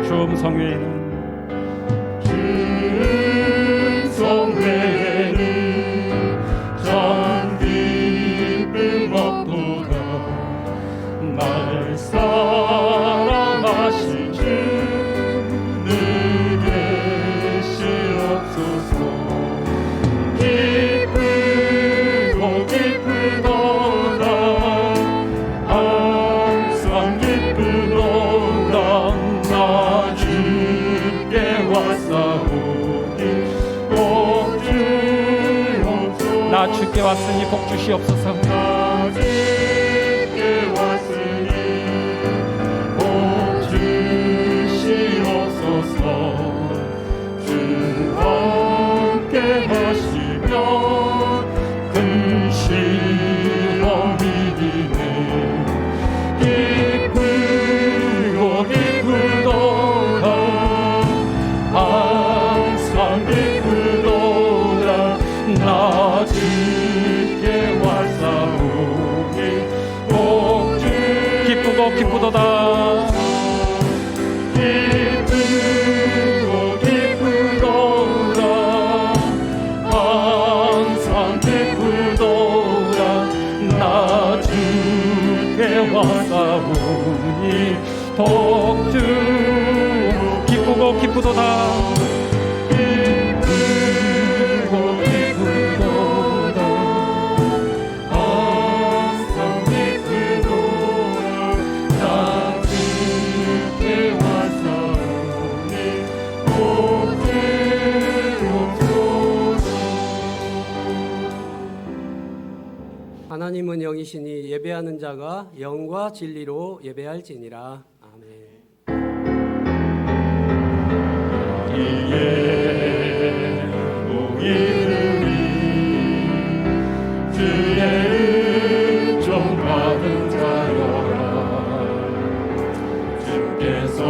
주 음성 외에는 전 기쁨 없도다. 날 사랑하신 주 늘 계시옵소서. 기쁘고 기쁘도다. 항상 기쁘도다. 나 주께 왔사오니 복 주옵소서. 나 주께 왔으니 복 주시옵소서. 나 주께 왔으니 복 주시옵소서. 주와 함께 하시면 큰 시험이 이기네. 기쁘고 기쁘도다. 항상 기쁘도다. 나 주께 왔사오니 복 주. 기쁘고 기쁘도다. 기쁘고 기쁘도다. 항상 기쁘도다. 나 주께 왔사오니 복 주. 기쁘고 기쁘도다. 기쁘고 기쁘도다. 항상 기쁘도다. 나 주께 왔사오니 복 주옵소서. 하나님은 영이시니 예배하는 자가 영과 진리로 예배할지니라. 아멘. 이에 우리들이 주의 은총 받은 자여라. 주께서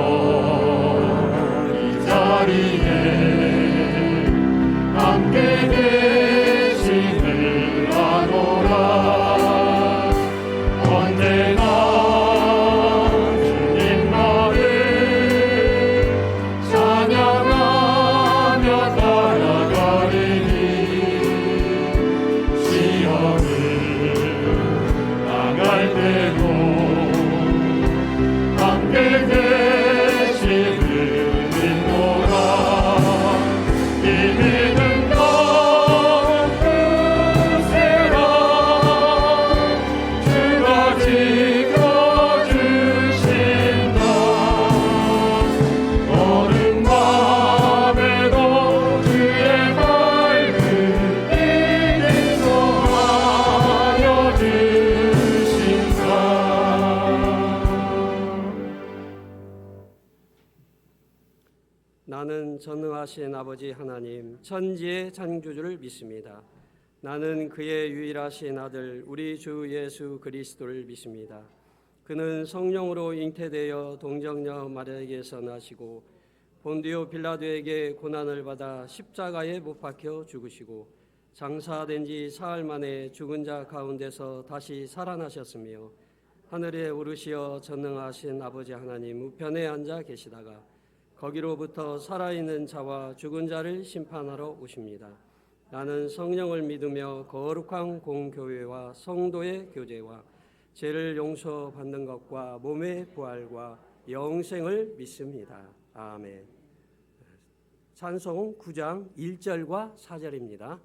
이 자리에 함께 계시늘 아노라. 언제나 주님만을 찬양하며 따라가리니. 시험을 당할 때도 함께 계시는 믿노라. 이 믿음 더욱 크세라. 주가 지켜주신다. 어른 밤에도 주의 말씀이 인도하여 주신다. 나는 전능하신 아버지 하나님 천지의 창조주를 믿습니다. 나는 그의 유일하신 아들 우리 주 예수 그리스도를 믿습니다. 그는 성령으로 잉태되어 동정녀 마리아에게서 나시고 본디오 빌라도에게 고난을 받아 십자가에 못 박혀 죽으시고 장사된 지 사흘 만에 죽은 자 가운데서 다시 살아나셨으며 하늘에 오르시어 전능하신 아버지 하나님 우편에 앉아 계시다가 거기로부터 살아있는 자와 죽은 자를 심판하러 오십니다. 나는 성령을 믿으며 거룩한 공교회와 성도의 교제와 죄를 용서받는 것과 몸의 부활과 영생을 믿습니다. 아멘. 찬송 9장 1절과 4절입니다.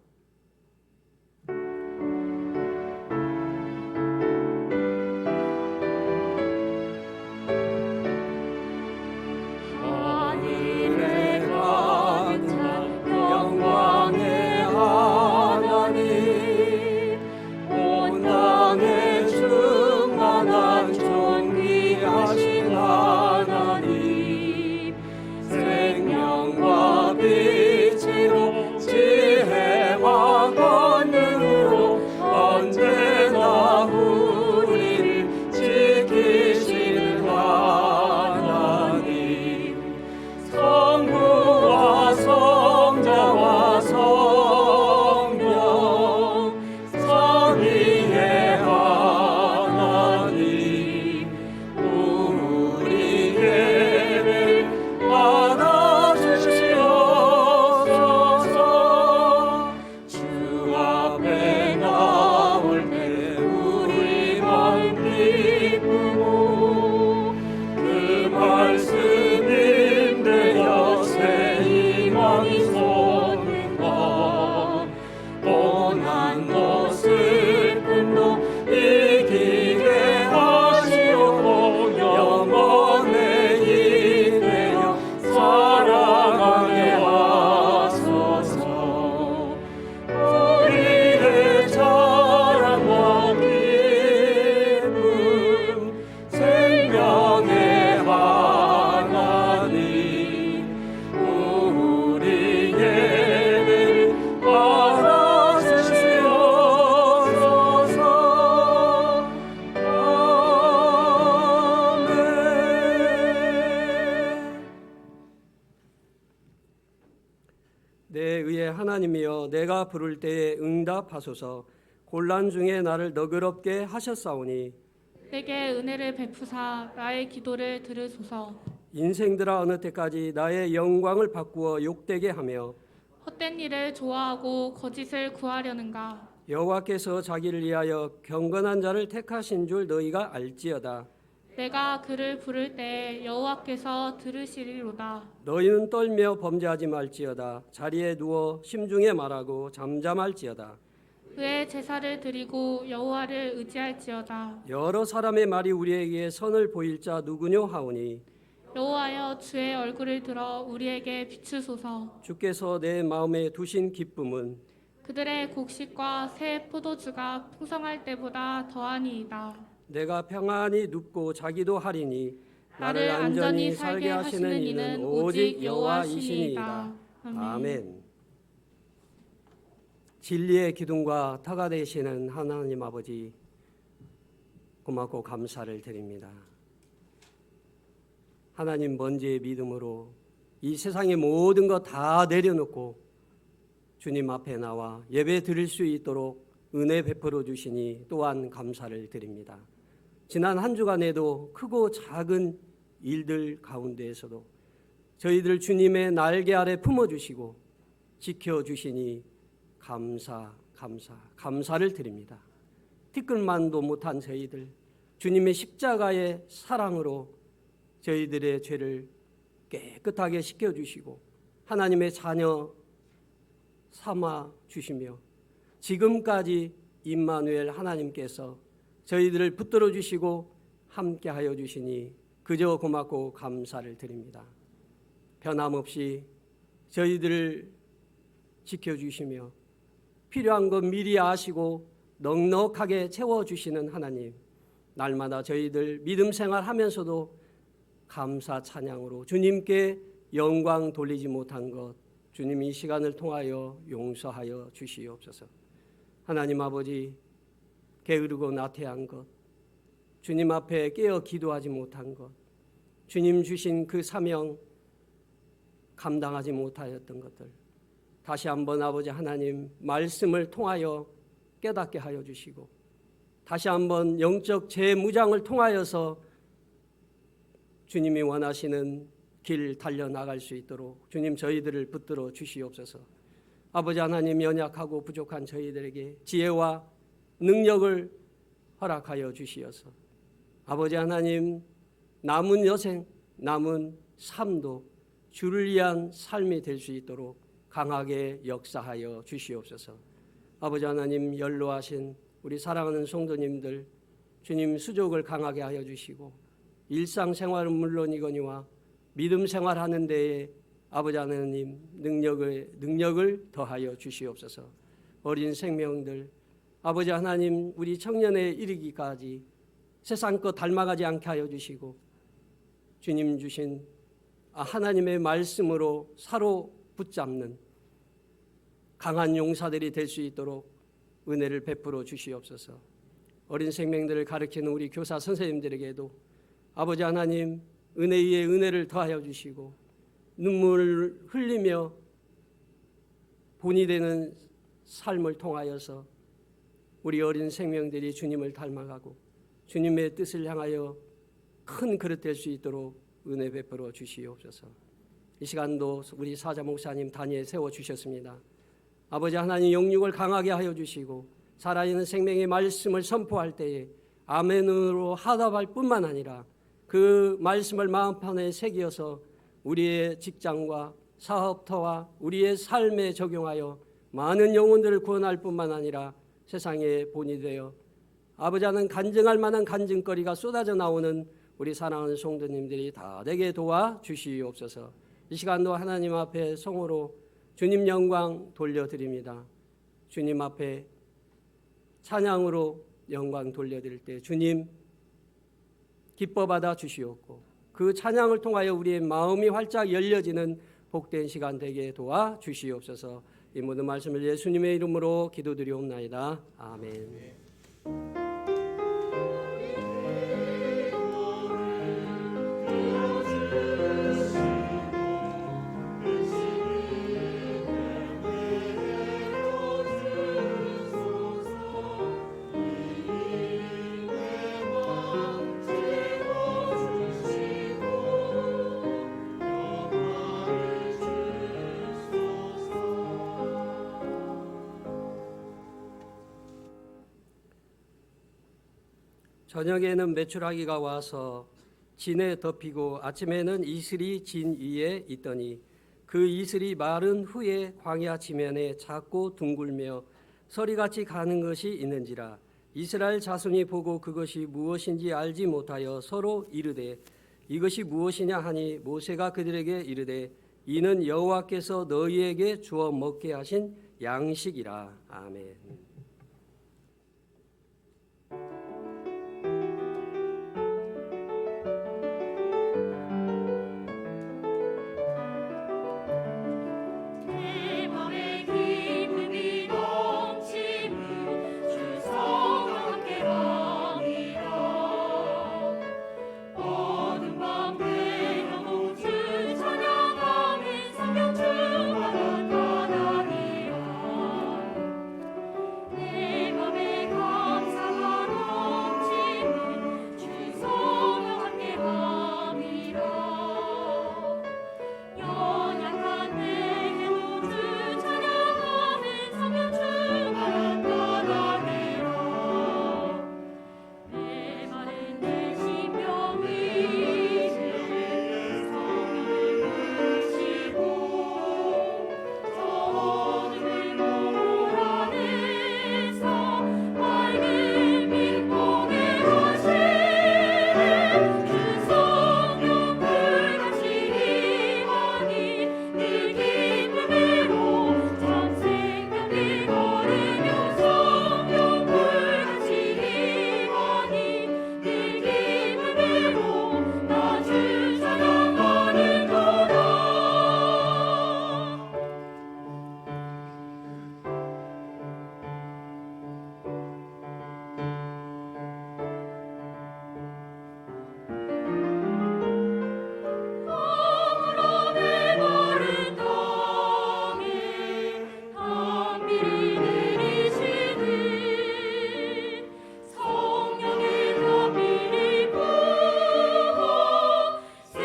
하나님이여 내가 부를 때에 응답하소서. 곤란 중에 나를 너그럽게 하셨사오니 내게 은혜를 베푸사 나의 기도를 들으소서. 인생들아 어느 때까지 나의 영광을 바꾸어 욕되게 하며 헛된 일을 좋아하고 거짓을 구하려는가. 여호와께서 자기를 위하여 경건한 자를 택하신 줄 너희가 알지어다. 내가 그를 부를 때 여호와께서 들으시리로다. 너희는 떨며 범죄하지 말지어다. 자리에 누워 심중에 말하고 잠잠할지어다. 그의 제사를 드리고 여호와를 의지할지어다. 여러 사람의 말이 우리에게 선을 보일 자 누구뇨 하오니 여호와여 주의 얼굴을 들어 우리에게 비추소서. 주께서 내 마음에 두신 기쁨은 그들의 곡식과 새 포도주가 풍성할 때보다 더하니이다. 내가 평안히 눕고 자기도 하리니 나를 안전히 살게 하시는 이는 오직 여호와시니이다. 아멘. 진리의 기둥과 터가 되시는 하나님 아버지 고맙고 감사를 드립니다. 하나님 먼지의 믿음으로 이 세상의 모든 것 다 내려놓고 주님 앞에 나와 예배 드릴 수 있도록 은혜 베풀어 주시니 또한 감사를 드립니다. 지난 한 주간에도 크고 작은 일들 가운데에서도 저희들 주님의 날개 아래 품어주시고 지켜주시니 감사를 드립니다. 티끌만도 못한 저희들 주님의 십자가의 사랑으로 저희들의 죄를 깨끗하게 씻겨주시고 하나님의 자녀 삼아 주시며 지금까지 임마누엘 하나님께서 저희들을 붙들어 주시고 함께하여 주시니 그저 고맙고 감사를 드립니다. 변함없이 저희들을 지켜주시며 필요한 것 미리 아시고 넉넉하게 채워주시는 하나님, 날마다 저희들 믿음 생활하면서도 감사 찬양으로 주님께 영광 돌리지 못한 것 주님 이 시간을 통하여 용서하여 주시옵소서. 하나님 아버지, 게으르고 나태한 것, 주님 앞에 깨어 기도하지 못한 것, 주님 주신 그 사명 감당하지 못하였던 것들 다시 한번 아버지 하나님 말씀을 통하여 깨닫게 하여 주시고 다시 한번 영적 재무장을 통하여서 주님이 원하시는 길 달려나갈 수 있도록 주님 저희들을 붙들어 주시옵소서. 아버지 하나님 연약하고 부족한 저희들에게 지혜와 능력을 허락하여 주시어서 아버지 하나님 남은 여생 남은 삶도 주를 위한 삶이 될 수 있도록 강하게 역사하여 주시옵소서. 아버지 하나님 연로하신 우리 사랑하는 성도님들 주님 수족을 강하게 하여 주시고 일상생활은 물론이거니와 믿음 생활하는 데에 아버지 하나님 능력을 더하여 주시옵소서. 어린 생명들 아버지 하나님 우리 청년에 이르기까지 세상 것 닮아가지 않게 하여 주시고 주님 주신 하나님의 말씀으로 사로 붙잡는 강한 용사들이 될 수 있도록 은혜를 베풀어 주시옵소서. 어린 생명들을 가르치는 우리 교사 선생님들에게도 아버지 하나님 은혜 위에 은혜를 더하여 주시고 눈물을 흘리며 본이 되는 삶을 통하여서 우리 어린 생명들이 주님을 닮아가고 주님의 뜻을 향하여 큰 그릇 될 수 있도록 은혜 베풀어 주시옵소서. 이 시간도 우리 사자 목사님 단위에 세워주셨습니다. 아버지 하나님 영육을 강하게 하여 주시고 살아있는 생명의 말씀을 선포할 때에 아멘으로 하답할 뿐만 아니라 그 말씀을 마음판에 새겨서 우리의 직장과 사업터와 우리의 삶에 적용하여 많은 영혼들을 구원할 뿐만 아니라 세상의 본이 되어 아버지 하나님 간증할 만한 간증거리가 쏟아져 나오는 우리 사랑하는 성도님들이 다 되게 도와주시옵소서. 이 시간도 하나님 앞에 성으로 주님 영광 돌려드립니다. 주님 앞에 찬양으로 영광 돌려드릴 때 주님 기뻐 받아 주시옵고 그 찬양을 통하여 우리의 마음이 활짝 열려지는 복된 시간 되게 도와주시옵소서. 이 모든 말씀을 예수님의 이름으로 기도드리옵나이다. 아멘. 저녁에는 메추라기가 와서 진에 덮이고 아침에는 이슬이 진 위에 있더니 그 이슬이 마른 후에 광야 지면에 작고 둥글며 서리같이 가는 것이 있는지라. 이스라엘 자손이 보고 그것이 무엇인지 알지 못하여 서로 이르되 이것이 무엇이냐 하니 모세가 그들에게 이르되 이는 여호와께서 너희에게 주어 먹게 하신 양식이라. 아멘. 내 맘에 기쁨이 넘치는 주 성령과 함께함이라. 어둠 밤 되어도 주 찬양하는 성령 주가 나타나리라. 내 맘에 감사가 넘치는 주 성령과 함께함이라. 연약한 내게도 주 찬양하는 성령 주가 나타나리라. 메마른 내 심령이 성령을 부시고 저 어둠을 몰아내서 맑은 빛보게 하시네. 주 성령 불같이 임하니 늘 기쁨으로 참 생명이 거리며 성령 불같이 임하니 늘 기쁨으로 나 주 찬양하는도다. 아무런 메마른 땅에 단비를 내리시듯 성령의 단비를 부어 새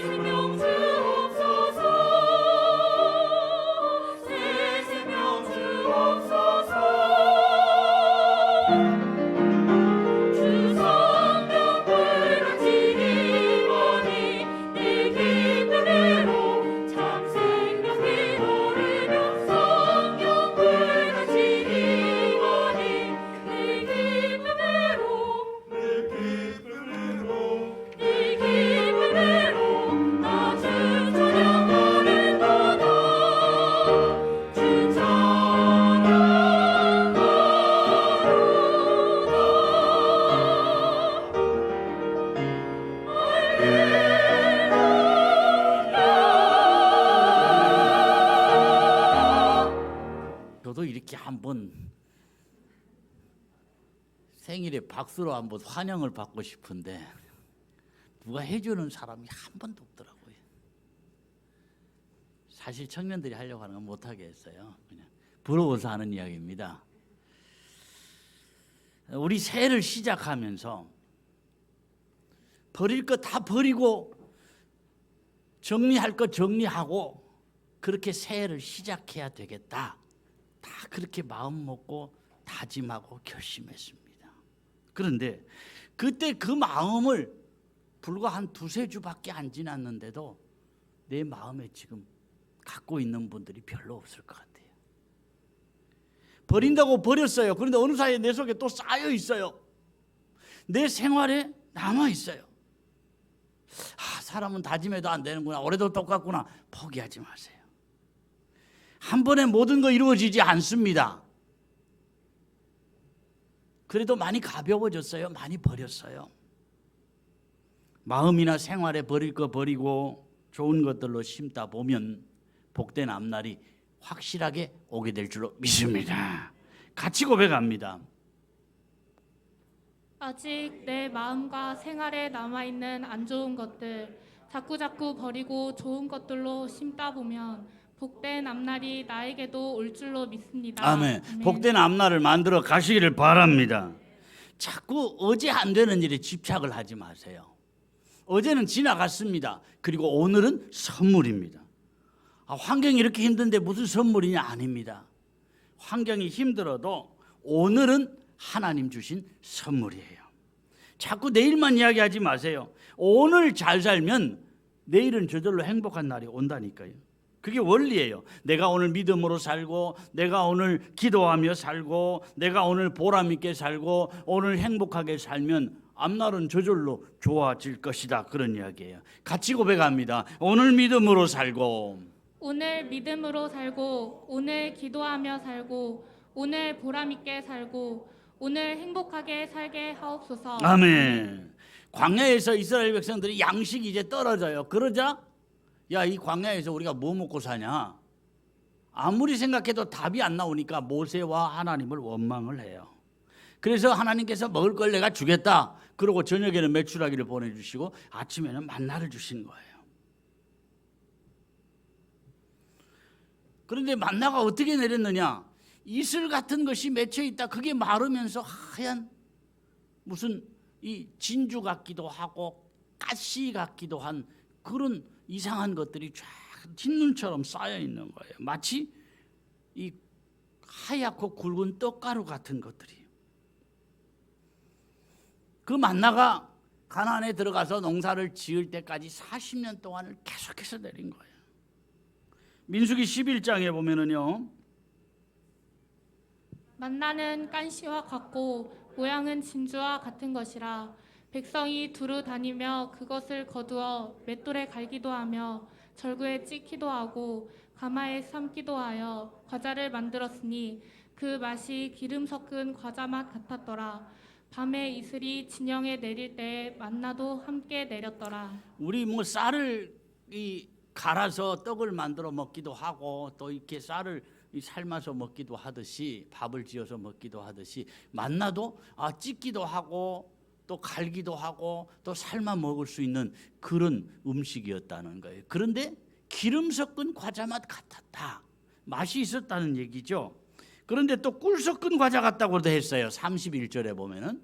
생명 주옵소서. 새 생명 주옵소서. 주 성령 불같이 임하니 내 기쁨으로 참 생명이 오르며 성령 불같이 임하니 내 기쁨으로 나 주 찬양하는도다. 주 저도 이렇게 한번 생일에 박수로 한번 환영을 받고 싶은데 누가 해주는 사람이 한 번도 없더라고요. 사실 청년들이 하려고 하는 건 못하게 했어요. 그냥 부러워서 하는 이야기입니다. 우리 새해를 시작하면서 버릴 거 다 버리고 정리할 거 정리하고 그렇게 새해를 시작해야 되겠다. 다 그렇게 마음 먹고 다짐하고 결심했습니다. 그런데 그때 그 마음을 불과 한 두세 주밖에 안 지났는데도 내 마음에 지금 갖고 있는 분들이 별로 없을 것 같아요. 버린다고 버렸어요. 그런데 어느 사이에 내 속에 또 쌓여 있어요. 내 생활에 남아 있어요. 사람은 다짐해도 안 되는구나. 올해도 똑같구나. 포기하지 마세요. 한 번에 모든 거 이루어지지 않습니다. 그래도 많이 가벼워졌어요. 많이 버렸어요. 마음이나 생활에 버릴 거 버리고 좋은 것들로 심다 보면 복된 앞날이 확실하게 오게 될 줄로 믿습니다. 같이 고백합니다. 아직 내 마음과 생활에 남아있는 안 좋은 것들 자꾸자꾸 버리고 좋은 것들로 심다 보면 복된 앞날이 나에게도 올 줄로 믿습니다. 아멘. 복된 앞날을 만들어 가시기를 바랍니다. 자꾸 어제 안 되는 일에 집착을 하지 마세요. 어제는 지나갔습니다. 그리고 오늘은 선물입니다. 환경이 이렇게 힘든데 무슨 선물이냐? 아닙니다. 환경이 힘들어도 오늘은 하나님 주신 선물이에요. 자꾸 내일만 이야기하지 마세요. 오늘 잘 살면 내일은 저절로 행복한 날이 온다니까요. 그게 원리예요. 내가 오늘 믿음으로 살고, 내가 오늘 기도하며 살고, 내가 오늘 보람 있게 살고, 오늘 행복하게 살면 앞날은 저절로 좋아질 것이다. 그런 이야기예요. 같이 고백합니다. 오늘 믿음으로 살고, 오늘 믿음으로 살고, 오늘 기도하며 살고, 오늘 보람 있게 살고, 오늘 행복하게 살게 하옵소서. 아멘. 광야에서 이스라엘 백성들이 양식이 이제 떨어져요. 그러자 야, 이 광야에서 우리가 뭐 먹고 사냐? 아무리 생각해도 답이 안 나오니까 모세와 하나님을 원망을 해요. 그래서 하나님께서 먹을 걸 내가 주겠다. 그러고 저녁에는 메추라기를 보내주시고 아침에는 만나를 주신 거예요. 그런데 만나가 어떻게 내렸느냐? 이슬 같은 것이 맺혀 있다. 그게 마르면서 하얀 무슨 이 진주 같기도 하고 가시 같기도 한 그런 이상한 것들이 쫙 흰눈처럼 쌓여 있는 거예요. 마치 이 하얗고 굵은 떡가루 같은 것들이. 그 만나가 가나안에 들어가서 농사를 지을 때까지 40년 동안을 계속해서 내린 거예요. 민수기 11장에 보면은요. 만나는 깐씨와 같고 모양은 진주와 같은 것이라 백성이 두루 다니며 그것을 거두어 맷돌에 갈기도 하며 절구에 찢기도 하고 가마에 삶기도 하여 과자를 만들었으니 그 맛이 기름 섞은 과자 맛 같았더라. 밤에 이슬이 진영에 내릴 때에 만나도 함께 내렸더라. 우리 뭐 쌀을 갈아서 떡을 만들어 먹기도 하고 또 이렇게 쌀을 삶아서 먹기도 하듯이 밥을 지어서 먹기도 하듯이 만나도 찢기도 하고 또 갈기도 하고 또 삶아 먹을 수 있는 그런 음식이었다는 거예요. 그런데 기름 섞은 과자 맛 같았다. 맛이 있었다는 얘기죠. 그런데 또 꿀 섞은 과자 같다고도 했어요. 31절에 보면은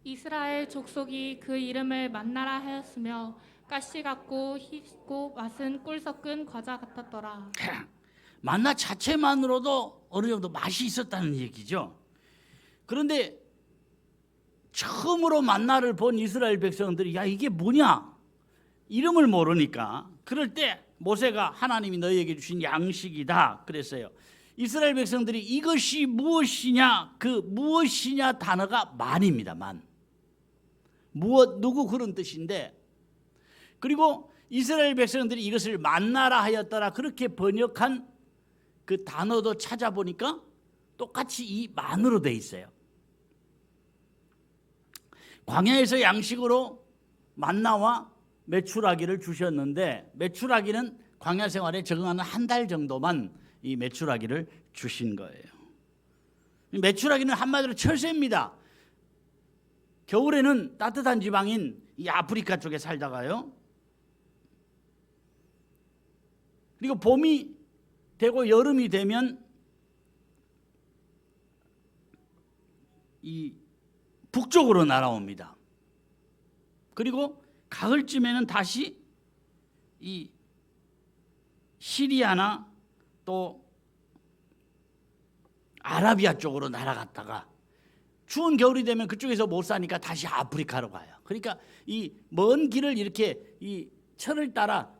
이스라엘 족속이 그 이름을 만나라 하였으며 가시 같고 희고 맛은 꿀 섞은 과자 같았더라. 만나 자체만으로도 어느 정도 맛이 있었다는 얘기죠. 그런데 처음으로 만나를 본 이스라엘 백성들이 야 이게 뭐냐? 이름을 모르니까 그럴 때 모세가 하나님이 너희에게 주신 양식이다 그랬어요. 이스라엘 백성들이 이것이 무엇이냐? 그 무엇이냐 단어가 만입니다. 만. 무엇 누구 그런 뜻인데 그리고 이스라엘 백성들이 이것을 만나라 하였더라 그렇게 번역한 그 단어도 찾아보니까 똑같이 이 만으로 돼 있어요. 광야에서 양식으로 만나와 메추라기를 주셨는데 메추라기는 광야 생활에 적응하는 한 달 정도만 이 메추라기를 주신 거예요. 메추라기는 한마디로 철새입니다. 겨울에는 따뜻한 지방인 이 아프리카 쪽에 살다가요. 그리고 봄이 되고 여름이 되면 이 북쪽으로 날아옵니다. 그리고 가을쯤에는 다시 이 시리아나 또 아라비아 쪽으로 날아갔다가 추운 겨울이 되면 그쪽에서 못 사니까 다시 아프리카로 가요. 그러니까 이 먼 길을 이렇게 이 철을 따라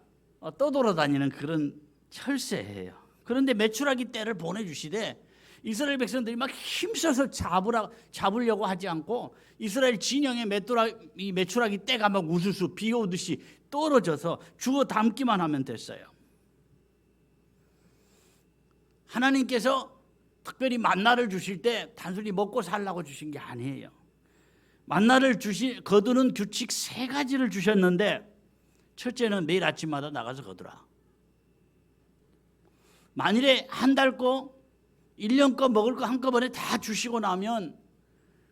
떠돌아다니는 그런 철새예요. 그런데 메추라기 떼를 보내주시되 이스라엘 백성들이 막 힘써서 잡으려고 하지 않고 이스라엘 진영에 이 메추라기 떼가 막 우수수 비 오듯이 떨어져서 주워 담기만 하면 됐어요. 하나님께서 특별히 만나를 주실 때 단순히 먹고 살라고 주신 게 아니에요. 만나를 거두는 규칙 3가지를 주셨는데 첫째는 매일 아침마다 나가서 거두라. 만일에 한 달 거 1년 거 먹을 거 한꺼번에 다 주시고 나면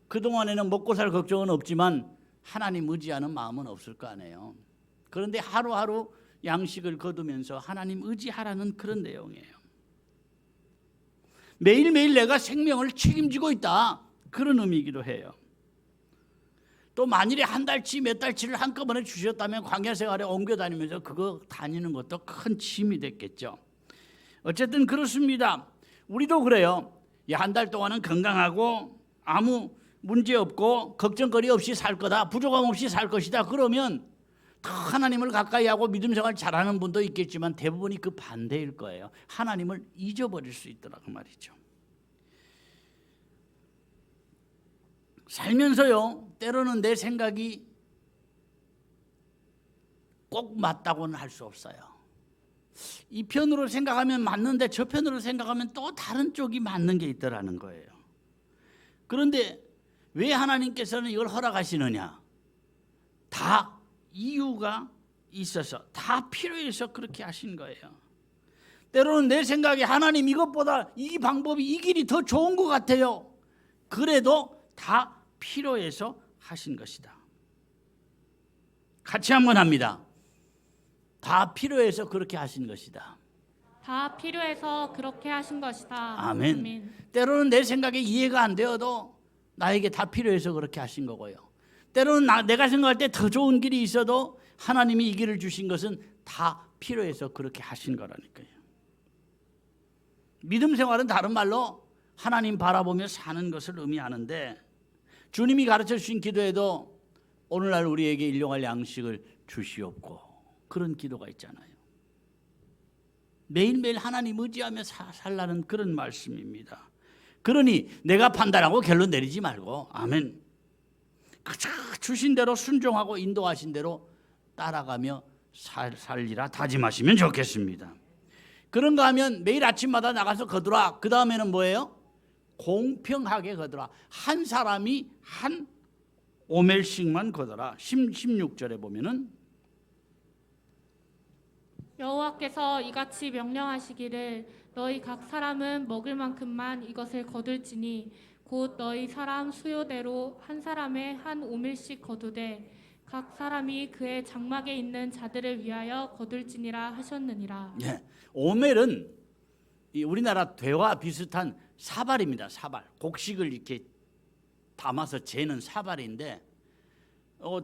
그동안에는 먹고 살 걱정은 없지만 하나님 의지하는 마음은 없을 거 아니에요. 그런데 하루하루 양식을 거두면서 하나님 의지하라는 그런 내용이에요. 매일매일 내가 생명을 책임지고 있다. 그런 의미이기도 해요. 또 만일에 한 달치 몇 달치를 한꺼번에 주셨다면 광야 생활에 옮겨 다니면서 그거 다니는 것도 큰 짐이 됐겠죠. 어쨌든 그렇습니다. 우리도 그래요. 한 달 동안은 건강하고 아무 문제 없고 걱정거리 없이 살 거다, 부족함 없이 살 것이다, 그러면 더 하나님을 가까이 하고 믿음 생활 잘하는 분도 있겠지만 대부분이 그 반대일 거예요. 하나님을 잊어버릴 수 있더라 그 말이죠. 살면서요, 때로는 내 생각이 꼭 맞다고는 할 수 없어요. 이 편으로 생각하면 맞는데 저 편으로 생각하면 또 다른 쪽이 맞는 게 있더라는 거예요. 그런데 왜 하나님께서는 이걸 허락하시느냐? 다 이유가 있어서, 다 필요해서 그렇게 하신 거예요. 때로는 내 생각에 하나님 이것보다 이 방법이, 이 길이 더 좋은 것 같아요. 그래도 다 필요해서 하신 것이다. 같이 한번 합니다. 다 필요해서 그렇게 하신 것이다. 다 필요해서 그렇게 하신 것이다. 아멘. 때로는 내 생각에 이해가 안 되어도 나에게 다 필요해서 그렇게 하신 거고요. 때로는 내가 생각할 때 더 좋은 길이 있어도 하나님이 이 길을 주신 것은 다 필요해서 그렇게 하신 거라니까요. 믿음 생활은 다른 말로 하나님 바라보며 사는 것을 의미하는데, 주님이 가르쳐 주신 기도에도 오늘날 우리에게 일용할 양식을 주시옵고, 그런 기도가 있잖아요. 매일매일 하나님 의지하며 살라는 그런 말씀입니다. 그러니 내가 판단하고 결론 내리지 말고, 아멘, 그저 주신 대로 순종하고 인도하신 대로 따라가며 살리라 다짐하시면 좋겠습니다. 그런가 하면 매일 아침마다 나가서 거두라. 그 다음에는 뭐예요? 공평하게 거두라. 한 사람이 한 오멜씩만 거두라. 16절에 보면은 여호와께서 이같이 명령하시기를 너희 각 사람은 먹을 만큼만 이것을 거둘지니 곧 너희 사람 수요대로 한 사람에 한 오멜씩 거두되 각 사람이 그의 장막에 있는 자들을 위하여 거둘지니라 하셨느니라. 네, 오멜은 우리나라 되와 비슷한 사발입니다. 사발. 곡식을 이렇게 담아서 재는 사발인데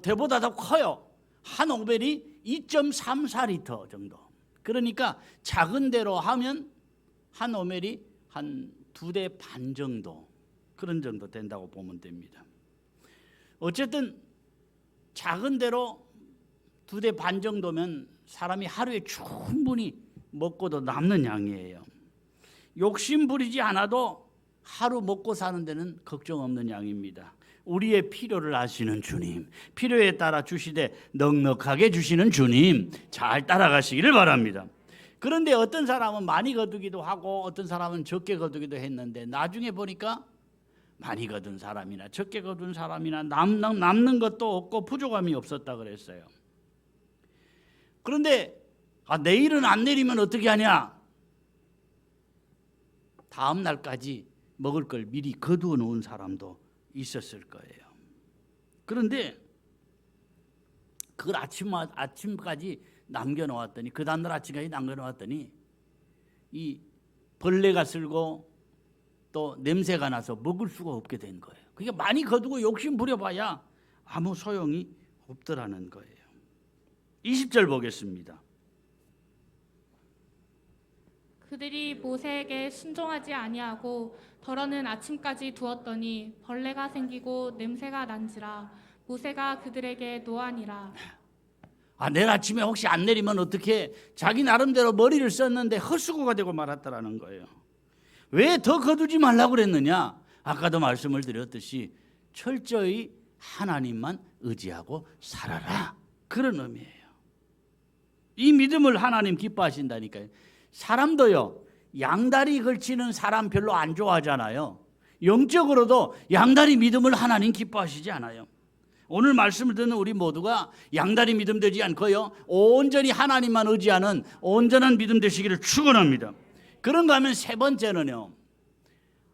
되보다 더 커요. 한 오멜이 2.34리터 정도. 그러니까 작은 데로 하면 한 오멜이 한 2대 반 정도, 그런 정도 된다고 보면 됩니다. 어쨌든 작은 데로 2대 반 정도면 사람이 하루에 충분히 먹고도 남는 양이에요. 욕심 부리지 않아도 하루 먹고 사는 데는 걱정 없는 양입니다. 우리의 필요를 아시는 주님, 필요에 따라 주시되 넉넉하게 주시는 주님, 잘 따라가시기를 바랍니다. 그런데 어떤 사람은 많이 거두기도 하고 어떤 사람은 적게 거두기도 했는데, 나중에 보니까 많이 거둔 사람이나 적게 거둔 사람이나 남는 것도 없고 부족함이 없었다 그랬어요. 그런데 내일은 안 내리면 어떻게 하냐? 다음 날까지 먹을 걸 미리 거두어 놓은 사람도 있었을 거예요. 그런데 그걸 아침까지 남겨놓았더니, 그 다음날 아침까지 남겨놓았더니 이 벌레가 쓸고 또 냄새가 나서 먹을 수가 없게 된 거예요. 그러니까 많이 거두고 욕심 부려봐야 아무 소용이 없더라는 거예요. 20절 보겠습니다. 그들이 모세에게 순종하지 아니하고 덜어는 아침까지 두었더니 벌레가 생기고 냄새가 난지라 모세가 그들에게 노하니라. 내일 아침에 혹시 안 내리면 어떻게, 자기 나름대로 머리를 썼는데 헛수고가 되고 말았다라는 거예요. 왜 더 거두지 말라고 그랬느냐? 아까도 말씀을 드렸듯이 철저히 하나님만 의지하고 살아라, 그런 의미예요. 이 믿음을 하나님 기뻐하신다니까요. 사람도요, 양다리 걸치는 사람 별로 안 좋아하잖아요. 영적으로도 양다리 믿음을 하나님 기뻐하시지 않아요. 오늘 말씀을 듣는 우리 모두가 양다리 믿음 되지 않고요, 온전히 하나님만 의지하는 온전한 믿음 되시기를 축원합니다. 그런가 하면 세 번째는요,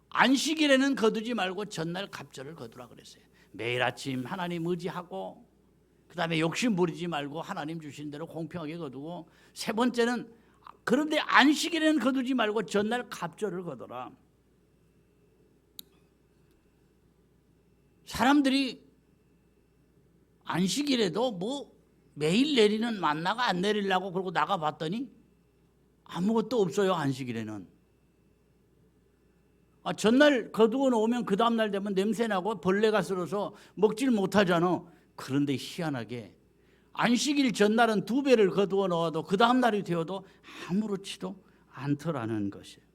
안식일에는 거두지 말고 전날 갑절을 거두라 그랬어요. 매일 아침 하나님 의지하고, 그 다음에 욕심 부리지 말고 하나님 주신 대로 공평하게 거두고, 세 번째는 그런데 안식일에는 거두지 말고 전날 갑절을 거둬라. 사람들이 안식일에도 뭐 매일 내리는 만나가 안 내리려고 그러고 나가봤더니 아무것도 없어요. 안식일에는 전날 거두어 놓으면 그 다음날 되면 냄새나고 벌레가 쓸어서 먹질 못하잖아. 그런데 희한하게 안식일 전날은 2배를 거두어 놓아도 그 다음날이 되어도 아무렇지도 않더라는 것이에요.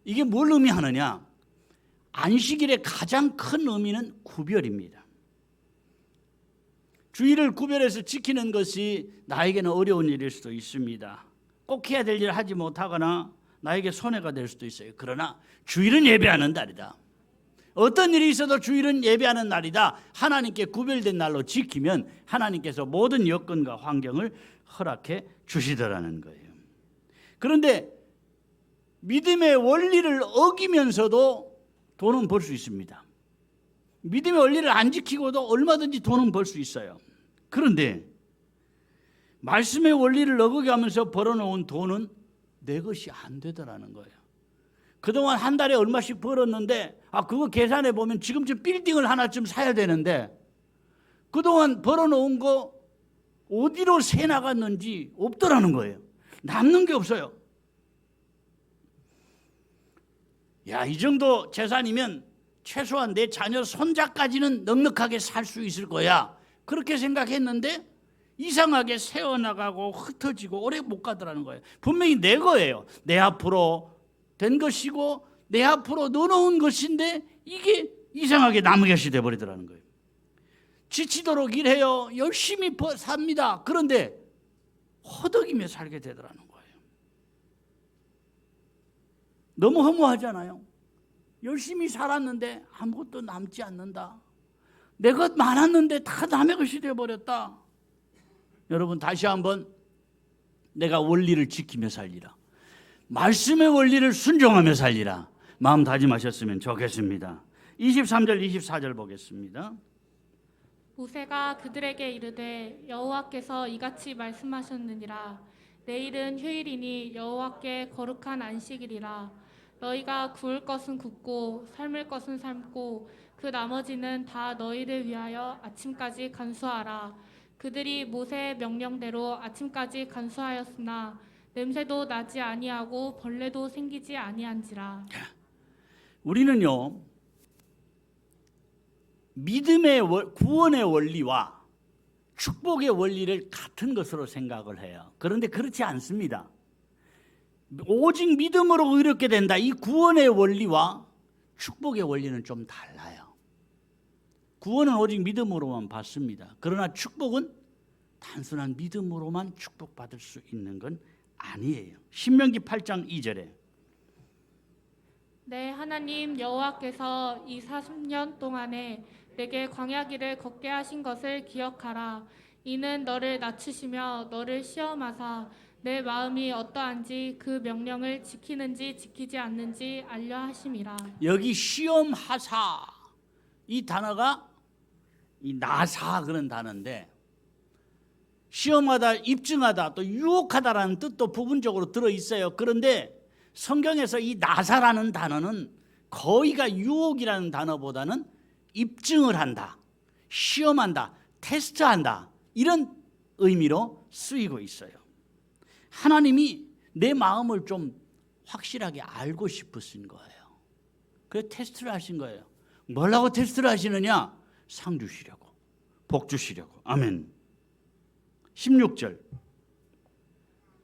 이게 뭘 의미하느냐? 안식일의 가장 큰 의미는 구별입니다. 주일을 구별해서 지키는 것이 나에게는 어려운 일일 수도 있습니다. 꼭 해야 될 일을 하지 못하거나 나에게 손해가 될 수도 있어요. 그러나 주일은 예배하는 날이다. 어떤 일이 있어도 주일은 예배하는 날이다. 하나님께 구별된 날로 지키면 하나님께서 모든 여건과 환경을 허락해 주시더라는 거예요. 그런데 믿음의 원리를 어기면서도 돈은 벌 수 있습니다. 믿음의 원리를 안 지키고도 얼마든지 돈은 벌 수 있어요. 그런데 말씀의 원리를 어겨가면서 벌어놓은 돈은 내 것이 안 되더라는 거예요. 그동안 한 달에 얼마씩 벌었는데 그거 계산해 보면 지금쯤 빌딩을 하나쯤 사야 되는데 그동안 벌어놓은 거 어디로 새 나갔는지 없더라는 거예요. 남는 게 없어요. 이 정도 재산이면 최소한 내 자녀 손자까지는 넉넉하게 살 수 있을 거야. 그렇게 생각했는데 이상하게 새어나가고 흩어지고 오래 못 가더라는 거예요. 분명히 내 거예요. 내 앞으로 된 것이고 내 앞으로 넣어놓은 것인데 이게 이상하게 남은 것이 돼버리더라는 거예요. 지치도록 일해요. 열심히 삽니다. 그런데 허덕이며 살게 되더라는 거예요. 너무 허무하잖아요. 열심히 살았는데 아무것도 남지 않는다. 내 것 많았는데 다 남의 것이 되어버렸다. 여러분 다시 한번 내가 원리를 지키며 살리라. 말씀의 원리를 순종하며 살리라. 마음 다짐하셨으면 좋겠습니다. 23절 24절 보겠습니다. 모세가 그들에게 이르되 여호와께서 이같이 말씀하셨느니라. 내일은 휴일이니 여호와께 거룩한 안식일이라. 너희가 구울 것은 굽고 삶을 것은 삶고 그 나머지는 다 너희를 위하여 아침까지 간수하라. 그들이 모세의 명령대로 아침까지 간수하였으나 냄새도 나지 아니하고 벌레도 생기지 아니한지라. 우리는요 믿음의 구원의 원리와 축복의 원리를 같은 것으로 생각을 해요. 그런데 그렇지 않습니다. 오직 믿음으로 의롭게 된다. 이 구원의 원리와 축복의 원리는 좀 달라요. 구원은 오직 믿음으로만 받습니다. 그러나 축복은 단순한 믿음으로만 축복받을 수 있는 건 아니에요. 신명기 8장 2절에 내 하나님 여호와께서 이 40년 동안에 내게 광야길을 걷게 하신 것을 기억하라. 이는 너를 낮추시며 너를 시험하사 내 마음이 어떠한지 그 명령을 지키는지 지키지 않는지 알려 하심이라. 여기 시험하사 이 단어가 이 나사 그런 단어인데 시험하다, 입증하다, 또 유혹하다라는 뜻도 부분적으로 들어있어요. 그런데 성경에서 이 나사라는 단어는 거의가 유혹이라는 단어보다는 입증을 한다, 시험한다, 테스트한다 이런 의미로 쓰이고 있어요. 하나님이 내 마음을 좀 확실하게 알고 싶으신 거예요. 그래서 테스트를 하신 거예요. 뭐라고 테스트를 하시느냐? 상 주시려고, 복 주시려고. 아멘. 16절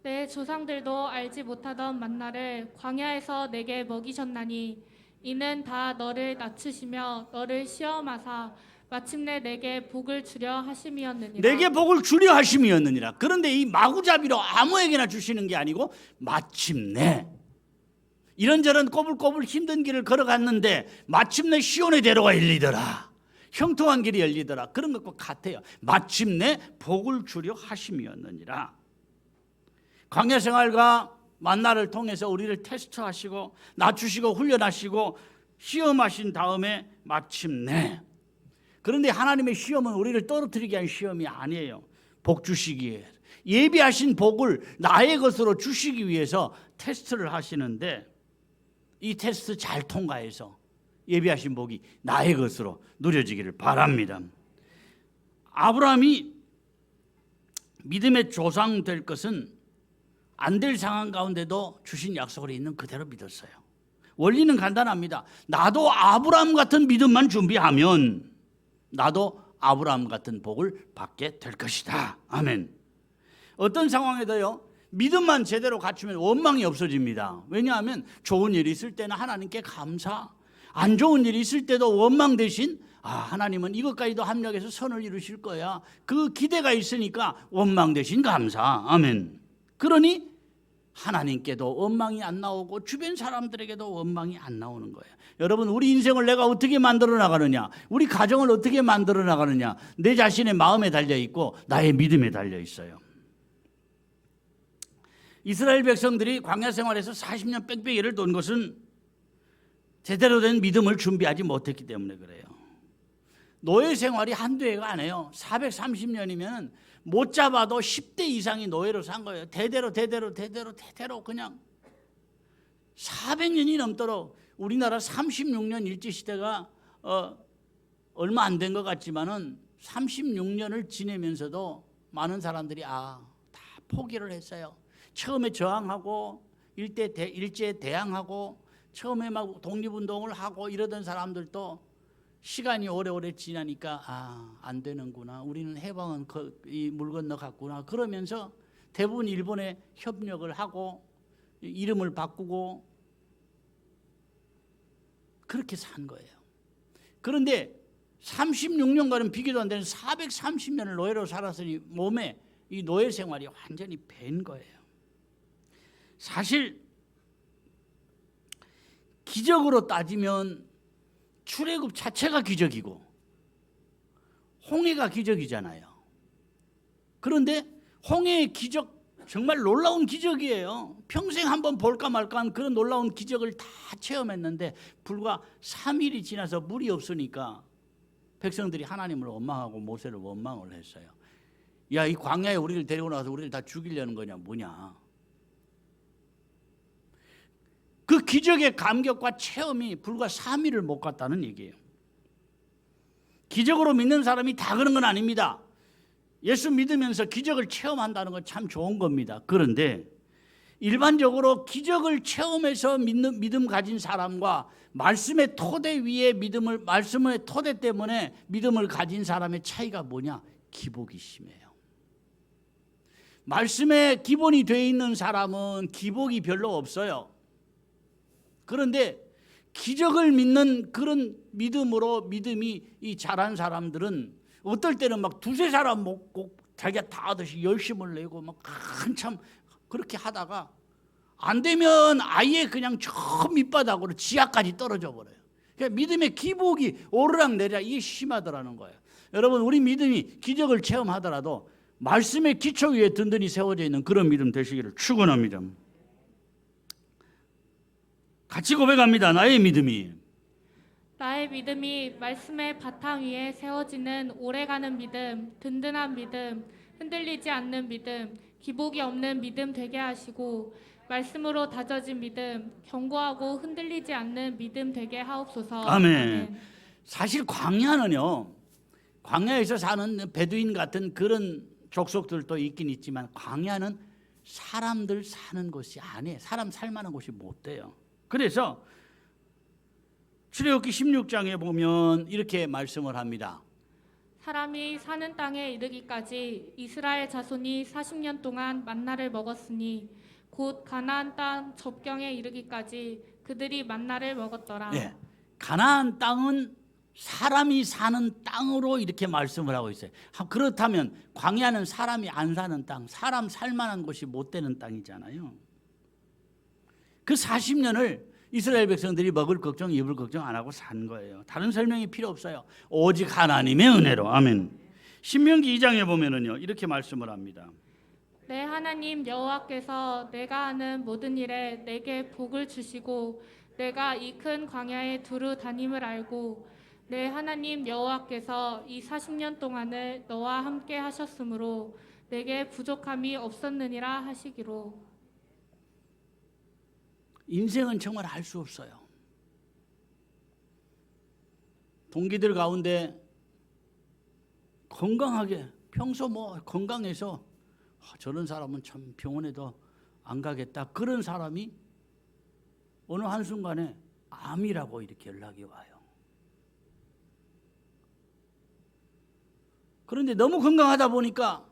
내 조상들도 알지 못하던 만나를 광야에서 내게 먹이셨나니 이는 다 너를 낮추시며 너를 시험하사 마침내 내게 복을 주려 하심이었느니라. 내게 복을 주려 하심이었느니라. 그런데 이 마구잡이로 아무에게나 주시는 게 아니고 마침내 이런저런 꼬불꼬불 힘든 길을 걸어갔는데 마침내 시온의 대로가 열리더라. 형통한 길이 열리더라. 그런 것과 같아요. 마침내 복을 주려 하심이었느니라. 광야 생활과 만나를 통해서 우리를 테스트하시고 낮추시고 훈련하시고 시험하신 다음에 마침내. 그런데 하나님의 시험은 우리를 떨어뜨리게 한 시험이 아니에요. 복 주시기 위해 예비하신 복을 나의 것으로 주시기 위해서 테스트를 하시는데 이 테스트 잘 통과해서 예비하신 복이 나의 것으로 누려지기를 바랍니다. 아브라함이 믿음의 조상 될 것은 안 될 상황 가운데도 주신 약속을 있는 그대로 믿었어요. 원리는 간단합니다. 나도 아브라함 같은 믿음만 준비하면 나도 아브라함 같은 복을 받게 될 것이다. 아멘. 어떤 상황에도요, 믿음만 제대로 갖추면 원망이 없어집니다. 왜냐하면 좋은 일이 있을 때는 하나님께 감사, 안 좋은 일이 있을 때도 원망 대신 하나님은 이것까지도 합력해서 선을 이루실 거야. 그 기대가 있으니까 원망 대신 감사. 아멘. 그러니 하나님께도 원망이 안 나오고 주변 사람들에게도 원망이 안 나오는 거예요. 여러분, 우리 인생을 내가 어떻게 만들어 나가느냐, 우리 가정을 어떻게 만들어 나가느냐, 내 자신의 마음에 달려 있고 나의 믿음에 달려 있어요. 이스라엘 백성들이 광야 생활에서 40년 뺑뺑이를 돈 것은 제대로 된 믿음을 준비하지 못했기 때문에 그래요. 노예 생활이 한두 해가 아니에요. 430년이면 못 잡아도 10대 이상이 노예로 산 거예요. 대대로 그냥 400년이 넘도록. 우리나라 36년 일제시대가 얼마 안 된 것 같지만은 36년을 지내면서도 많은 사람들이 다 포기를 했어요. 처음에 저항하고 일제에 대항하고 처음에 막 독립운동을 하고 이러던 사람들도 시간이 오래오래 지나니까 안 되는구나. 우리는 해방은 물 건너 갔구나. 그러면서 대부분 일본에 협력을 하고 이름을 바꾸고 그렇게 산 거예요. 그런데 36년간은 비교도 안 되는 430년을 노예로 살았으니 몸에 이 노예 생활이 완전히 밴 거예요. 사실 기적으로 따지면 출애굽 자체가 기적이고 홍해가 기적이잖아요. 그런데 홍해의 기적 정말 놀라운 기적이에요. 평생 한번 볼까 말까 한 그런 놀라운 기적을 다 체험했는데 불과 3일이 지나서 물이 없으니까 백성들이 하나님을 원망하고 모세를 원망을 했어요. 야, 이 광야에 우리를 데리고 나와서 우리를 다 죽이려는 거냐 뭐냐. 그 기적의 감격과 체험이 불과 3일을 못 갔다는 얘기예요. 기적으로 믿는 사람이 다 그런 건 아닙니다. 예수 믿으면서 기적을 체험한다는 건 참 좋은 겁니다. 그런데 일반적으로 기적을 체험해서 믿음 가진 사람과 말씀의 토대 위에 말씀의 토대 때문에 믿음을 가진 사람의 차이가 뭐냐? 기복이 심해요. 말씀의 기본이 되어 있는 사람은 기복이 별로 없어요. 그런데 기적을 믿는 그런 믿음이 자란 사람들은 어떨 때는 막 두세 사람 먹고 자기가 다 하듯이 열심을 내고 막 한참 그렇게 하다가 안 되면 아예 그냥 저 밑바닥으로 지하까지 떨어져 버려요. 그러니까 믿음의 기복이 오르락내리락 이게 심하더라는 거예요. 여러분, 우리 믿음이 기적을 체험하더라도 말씀의 기초 위에 든든히 세워져 있는 그런 믿음 되시기를 축원합니다. 같이 고백합니다. 나의 믿음이 말씀의 바탕 위에 세워지는 오래가는 믿음, 든든한 믿음, 흔들리지 않는 믿음, 기복이 없는 믿음 되게 하시고 말씀으로 다져진 믿음, 견고하고 흔들리지 않는 믿음 되게 하옵소서. 아멘. 사실 광야는요, 광야에서 사는 베두인 같은 그런 족속들도 있긴 있지만 광야는 사람들 사는 곳이 아니에요. 사람 살만한 곳이 못 돼요. 그래서 출애굽기 16장에 보면 이렇게 말씀을 합니다. 사람이 사는 땅에 이르기까지 이스라엘 자손이 40년 동안 만나를 먹었으니 곧 가나안 땅 접경에 이르기까지 그들이 만나를 먹었더라. 네, 가나안 땅은 사람이 사는 땅으로 이렇게 말씀을 하고 있어요. 그렇다면 광야는 사람이 안 사는 땅, 사람 살만한 곳이 못 되는 땅이잖아요. 그 40년을 이스라엘 백성들이 먹을 걱정, 입을 걱정 안 하고 산 거예요. 다른 설명이 필요 없어요. 오직 하나님의 은혜로. 아멘. 신명기 2장에 보면은요, 이렇게 말씀을 합니다. 내 하나님 여호와께서 내가 하는 모든 일에 내게 복을 주시고 내가 이 큰 광야에 두루 다님을 알고 내 하나님 여호와께서 이 40년 동안을 너와 함께 하셨으므로 내게 부족함이 없었느니라 하시기로. 인생은 정말 알 수 없어요. 동기들 가운데 건강하게 평소 건강해서 저런 사람은 참 병원에도 안 가겠다. 그런 사람이 어느 한순간에 암이라고 이렇게 연락이 와요. 그런데 너무 건강하다 보니까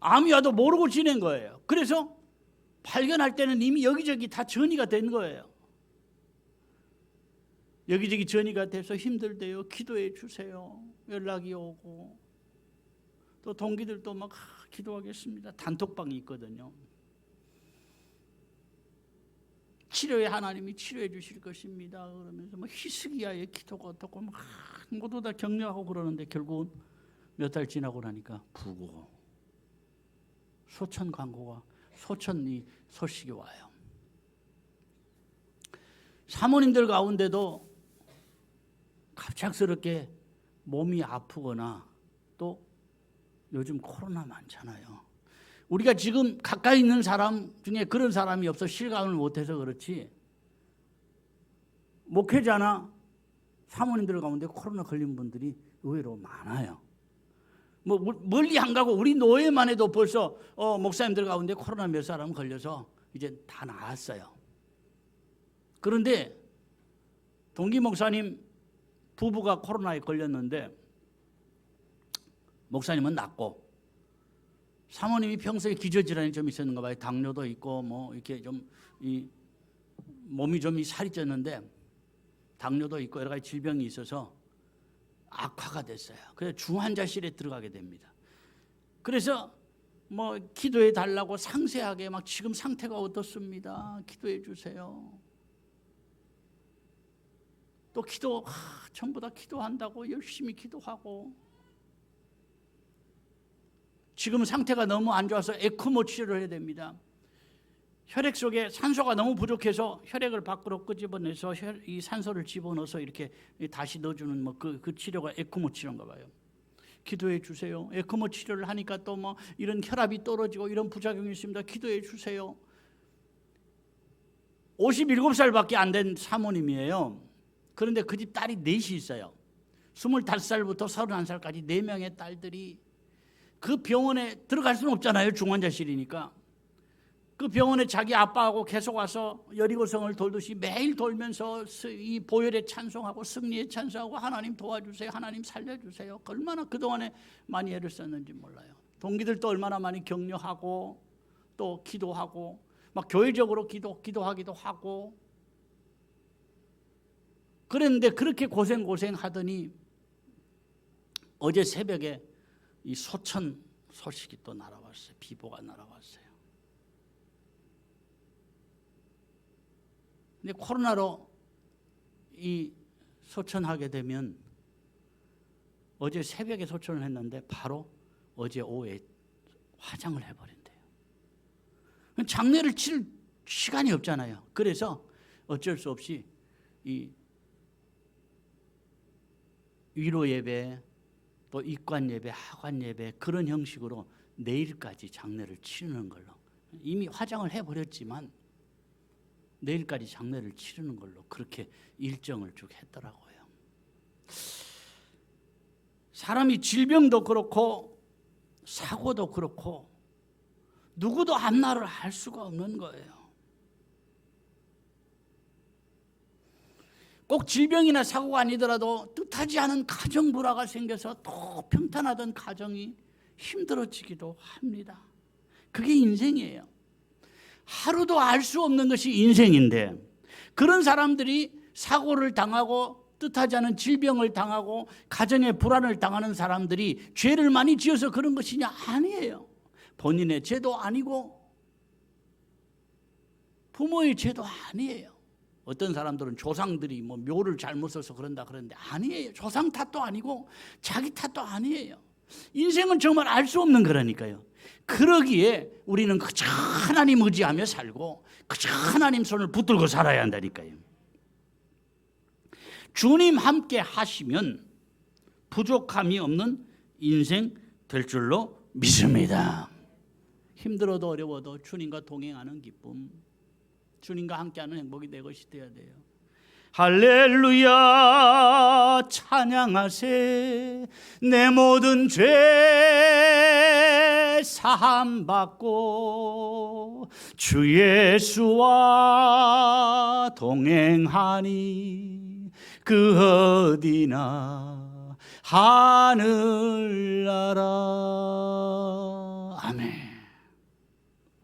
암이 와도 모르고 지낸 거예요. 그래서 발견할 때는 이미 여기저기 다 전이가 된 거예요. 여기저기 전이가 돼서 힘들대요. 기도해 주세요. 연락이 오고 또 동기들도 막 기도하겠습니다. 단톡방이 있거든요. 치료에 하나님이 치료해 주실 것입니다. 그러면서 뭐 히스기야의 기도가 어떻고 막 모두 다 격려하고 그러는데 결국은 몇 달 지나고 나니까 부고 소천 광고가 소천 이 소식이 와요. 사모님들 가운데도 갑작스럽게 몸이 아프거나 또 요즘 코로나 많잖아요. 우리가 지금 가까이 있는 사람 중에 그런 사람이 없어 실감을 못해서 그렇지 목회자나 사모님들 가운데 코로나 걸린 분들이 의외로 많아요. 뭐 멀리 안 가고 우리 노예만 해도 벌써 목사님들 가운데 코로나 몇 사람 걸려서 이제 다 나았어요. 그런데 동기 목사님 부부가 코로나에 걸렸는데 목사님은 낫고 사모님이 평소에 기저질환이 좀 있었는가 봐요. 당뇨도 있고 뭐 이렇게 좀 이 몸이 좀 살이 쪘는데 당뇨도 있고 여러 가지 질병이 있어서 악화가 됐어요. 그래서 중환자실에 들어가게 됩니다. 그래서 뭐 기도해 달라고 상세하게 막 지금 상태가 어떻습니다. 기도해 주세요. 또 기도 전부 다 기도한다고 열심히 기도하고 지금 상태가 너무 안 좋아서 에크모 치료를 해야 됩니다. 혈액 속에 산소가 너무 부족해서 혈액을 밖으로 끄집어내서 이 산소를 집어넣어서 이렇게 다시 넣어주는 뭐 그 치료가 에크모 치료인가 봐요. 기도해 주세요. 에크모 치료를 하니까 또 뭐 이런 혈압이 떨어지고 이런 부작용이 있습니다. 기도해 주세요. 57살밖에 안 된 사모님이에요. 그런데 그 집 딸이 넷이 있어요. 25살부터 31살까지 4명의 딸들이 그 병원에 들어갈 수는 없잖아요. 중환자실이니까. 그 병원에 자기 아빠하고 계속 와서 여리고성을 돌듯이 매일 돌면서 이 보혈에 찬송하고 승리에 찬송하고 하나님 도와주세요. 하나님 살려주세요. 얼마나 그동안에 많이 애를 썼는지 몰라요. 동기들도 얼마나 많이 격려하고 또 기도하고 막 교회적으로 기도하기도 하고 그랬는데 그렇게 고생하더니 어제 새벽에 이 소천 소식이 또 날아왔어요. 비보가 날아왔어요. 근데 코로나로 이 소천하게 되면 어제 새벽에 소천을 했는데 바로 어제 오후에 화장을 해버린대요. 장례를 치를 시간이 없잖아요. 그래서 어쩔 수 없이 이 위로 예배 또 입관 예배, 하관 예배 그런 형식으로 내일까지 장례를 치르는 걸로 이미 화장을 해버렸지만 내일까지 장례를 치르는 걸로 그렇게 일정을 쭉 했더라고요. 사람이 질병도 그렇고 사고도 그렇고 누구도 앞날을 알 수가 없는 거예요. 꼭 질병이나 사고가 아니더라도 뜻하지 않은 가정 불화가 생겨서 또 평탄하던 가정이 힘들어지기도 합니다. 그게 인생이에요. 하루도 알 수 없는 것이 인생인데 그런 사람들이 사고를 당하고 뜻하지 않은 질병을 당하고 가정의 불안을 당하는 사람들이 죄를 많이 지어서 그런 것이냐? 아니에요. 본인의 죄도 아니고 부모의 죄도 아니에요. 어떤 사람들은 조상들이 뭐 묘를 잘못 써서 그런다 그러는데 아니에요. 조상 탓도 아니고 자기 탓도 아니에요. 인생은 정말 알 수 없는 거라니까요. 그러기에 우리는 그저 하나님 의지하며 살고 그저 하나님 손을 붙들고 살아야 한다니까요. 주님 함께 하시면 부족함이 없는 인생 될 줄로 믿습니다. 힘들어도 어려워도 주님과 동행하는 기쁨, 주님과 함께하는 행복이 내 것이 되어야 돼요. 할렐루야 찬양하세 내 모든 죄 죄 사함 받고 주 예수와 동행하니 그 어디나 하늘나라. 아멘.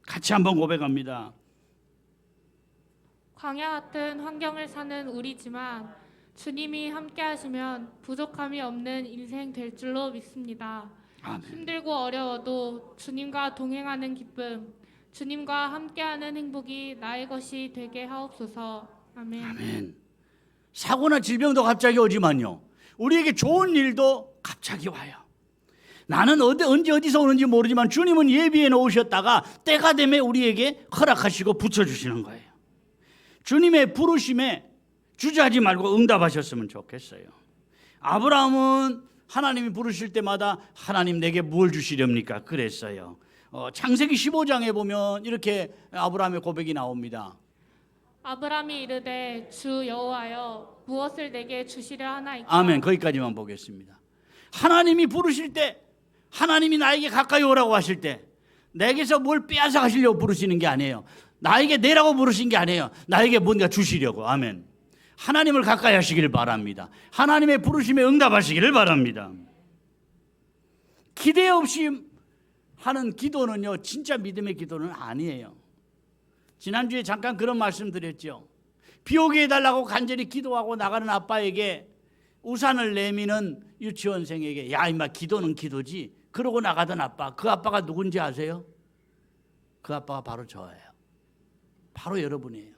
같이 한번 고백합니다. 광야 같은 환경을 사는 우리지만 주님이 함께 하시면 부족함이 없는 인생 될 줄로 믿습니다. 아멘. 힘들고 어려워도 주님과 동행하는 기쁨, 주님과 함께하는 행복이 나의 것이 되게 하옵소서. 아멘. 아멘. 사고나 질병도 갑자기 오지만요, 우리에게 좋은 일도 갑자기 와요. 나는 언제 어디서 오는지 모르지만 주님은 예비해 놓으셨다가 때가 되면 우리에게 허락하시고 붙여주시는 거예요. 주님의 부르심에 주저하지 말고 응답하셨으면 좋겠어요. 아브라함은 하나님이 부르실 때마다 하나님 내게 뭘 주시렵니까? 그랬어요. 창세기 15장에 보면 이렇게 아브라함의 고백이 나옵니다. 아브라함이 이르되 주 여호와여 무엇을 내게 주시려 하나이까. 아멘. 거기까지만 보겠습니다. 하나님이 부르실 때, 하나님이 나에게 가까이 오라고 하실 때 내게서 뭘 빼앗아 가시려고 부르시는 게 아니에요. 나에게 내라고 부르신 게 아니에요. 나에게 뭔가 주시려고. 아멘. 하나님을 가까이 하시기를 바랍니다. 하나님의 부르심에 응답하시기를 바랍니다. 기대 없이 하는 기도는요, 진짜 믿음의 기도는 아니에요. 지난주에 잠깐 그런 말씀 드렸죠. 비 오게 해달라고 간절히 기도하고 나가는 아빠에게 우산을 내미는 유치원생에게 야 임마 기도는 기도지 그러고 나가던 아빠, 그 아빠가 누군지 아세요? 그 아빠가 바로 저예요. 바로 여러분이에요.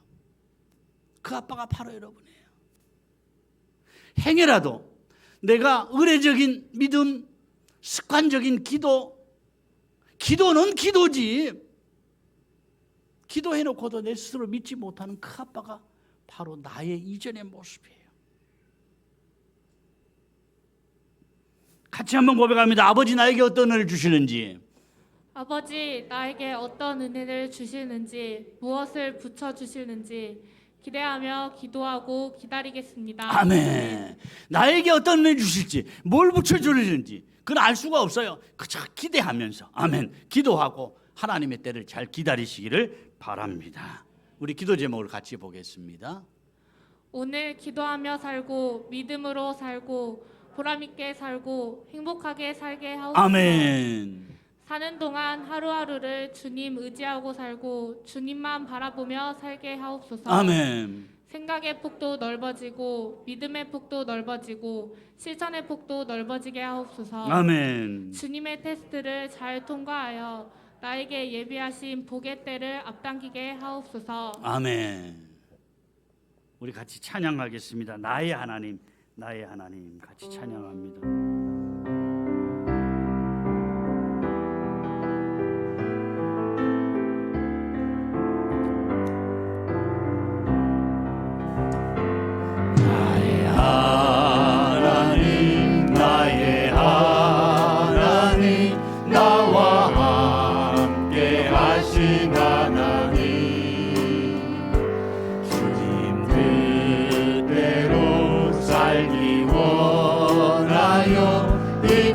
그 아빠가 바로 여러분이에요. 행여라도 내가 의례적인 믿음, 습관적인 기도는 기도지, 기도해놓고도 내 스스로 믿지 못하는 그 아빠가 바로 나의 이전의 모습이에요. 같이 한번 고백합니다. 아버지 나에게 어떤 은혜를 주시는지, 아버지 나에게 어떤 은혜를 주시는지, 무엇을 붙여주시는지 기대하며 기도하고 기다리겠습니다. 아멘. 나에게 어떤 은혜 주실지, 뭘 붙여주시는지 그건 알 수가 없어요. 그저 기대하면서 아멘 기도하고 하나님의 때를 잘 기다리시기를 바랍니다. 우리 기도 제목을 같이 보겠습니다. 오늘 기도하며 살고 믿음으로 살고 보람있게 살고 행복하게 살게 하옵소서. 아멘. 사는 동안 하루하루를 주님 의지하고 살고 주님만 바라보며 살게 하옵소서. 아멘. 생각의 폭도 넓어지고 믿음의 폭도 넓어지고 실천의 폭도 넓어지게 하옵소서. 아멘. 주님의 테스트를 잘 통과하여 나에게 예비하신 복의 때를 앞당기게 하옵소서. 아멘. 우리 같이 찬양하겠습니다. 나의 하나님, 나의 하나님 같이 찬양합니다.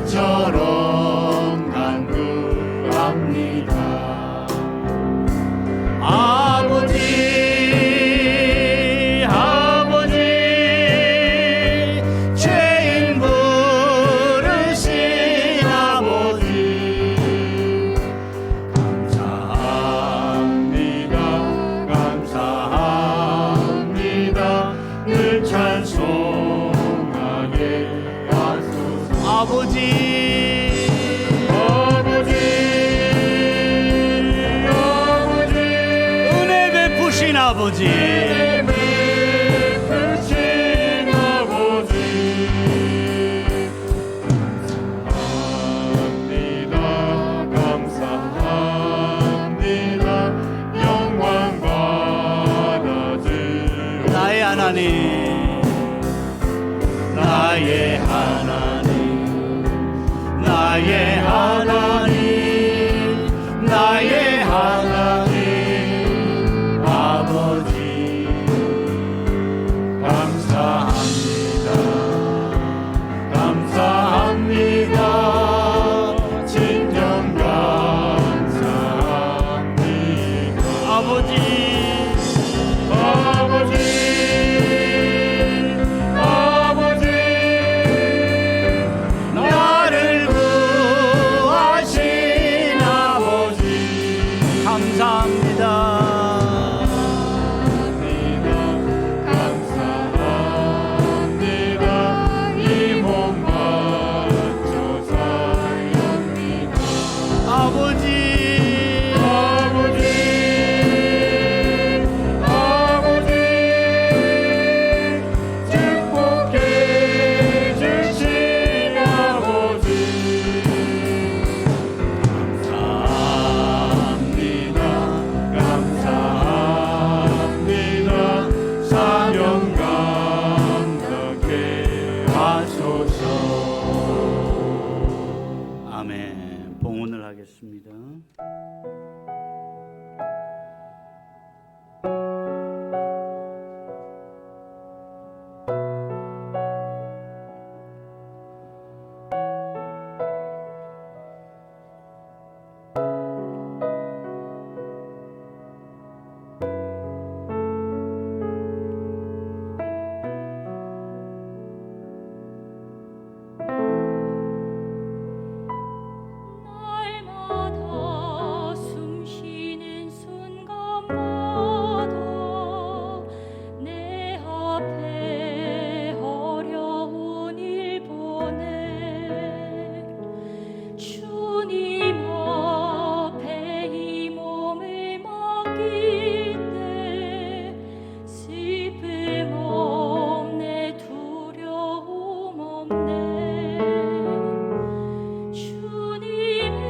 이처럼 간구합니다. 아버지 죄인 부르신 아버지 감사합니다 늘 찬송하게 하소서. 아버지 은혜 베푸신 아버지 감사합니다 영광 받아주 나의 하나님 나의 하나님 나의 하나님 나의 하나님 아버지 감사합니다 감사합니다 진정 감사합니다 하소서. 아멘. 봉헌을 하겠습니다. 날마다 숨쉬는 순간마다 내 앞에 어려운 일 보내 주님 앞에 이 몸을 맡길 때 슬픔 없네 두려움 없네 주님의